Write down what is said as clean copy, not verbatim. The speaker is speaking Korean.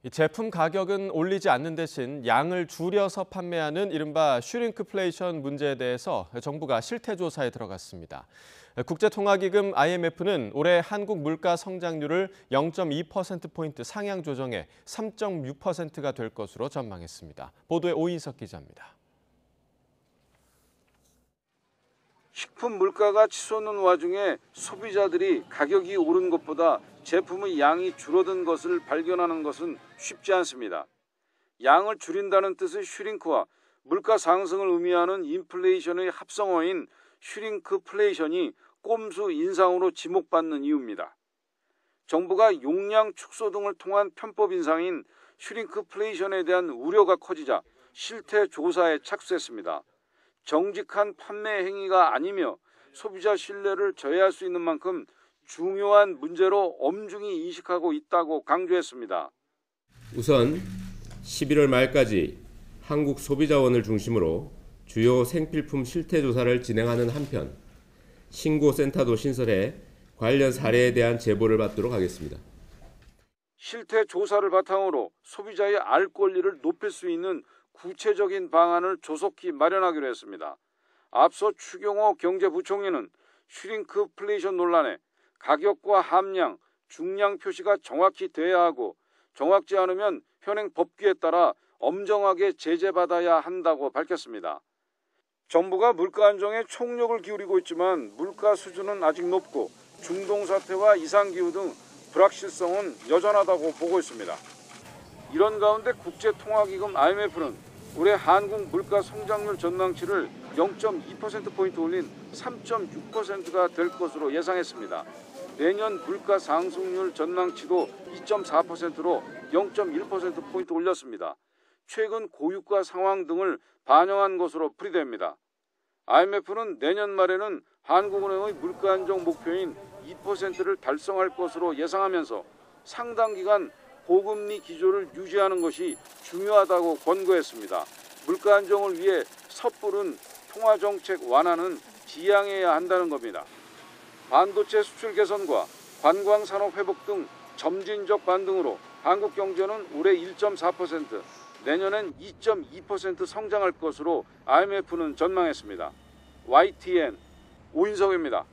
이 제품 가격은 올리지 않는 대신 양을 줄여서 판매하는 이른바 슈링크플레이션 문제에 대해서 정부가 실태조사에 들어갔습니다. 국제통화기금 IMF는 올해 한국 물가 성장률을 0.2%포인트 상향 조정해 3.6%가 될 것으로 전망했습니다. 보도에 오인석 기자입니다. 식품 물가가 치솟는 와중에 소비자들이 가격이 오른 것보다 제품의 양이 줄어든 것을 발견하는 것은 쉽지 않습니다. 양을 줄인다는 뜻의 슈링크와 물가 상승을 의미하는 인플레이션의 합성어인 슈링크플레이션이 꼼수 인상으로 지목받는 이유입니다. 정부가 용량 축소 등을 통한 편법 인상인 슈링크플레이션에 대한 우려가 커지자 실태 조사에 착수했습니다. 정직한 판매 행위가 아니며 소비자 신뢰를 저해할 수 있는 만큼 중요한 문제로 엄중히 인식하고 있다고 강조했습니다. 우선 11월 말까지 한국 소비자원을 중심으로 주요 생필품 실태조사를 진행하는 한편 신고센터도 신설해 관련 사례에 대한 제보를 받도록 하겠습니다. 실태조사를 바탕으로 소비자의 알 권리를 높일 수 있는 구체적인 방안을 조속히 마련하기로 했습니다. 앞서 추경호 경제부총리는 슈링크플레이션 논란에 가격과 함량, 중량 표시가 정확히 돼야 하고 정확지 않으면 현행 법규에 따라 엄정하게 제재받아야 한다고 밝혔습니다. 정부가 물가 안정에 총력을 기울이고 있지만 물가 수준은 아직 높고 중동 사태와 이상기후 등 불확실성은 여전하다고 보고 있습니다. 이런 가운데 국제통화기금 IMF는 올해 한국 물가 성장률 전망치를 0.2%포인트 올린 3.6%가 될 것으로 예상했습니다. 내년 물가 상승률 전망치도 2.4%로 0.1%포인트 올렸습니다. 최근 고유가 상황 등을 반영한 것으로 풀이됩니다. IMF는 내년 말에는 한국은행의 물가 안정 목표인 2%를 달성할 것으로 예상하면서 상당 기간 고금리 기조를 유지하는 것이 중요하다고 권고했습니다. 물가 안정을 위해 섣부른 통화정책 완화는 지양해야 한다는 겁니다. 반도체 수출 개선과 관광산업 회복 등 점진적 반등으로 한국 경제는 올해 1.4%, 내년엔 2.2% 성장할 것으로 IMF는 전망했습니다. YTN 오인석입니다.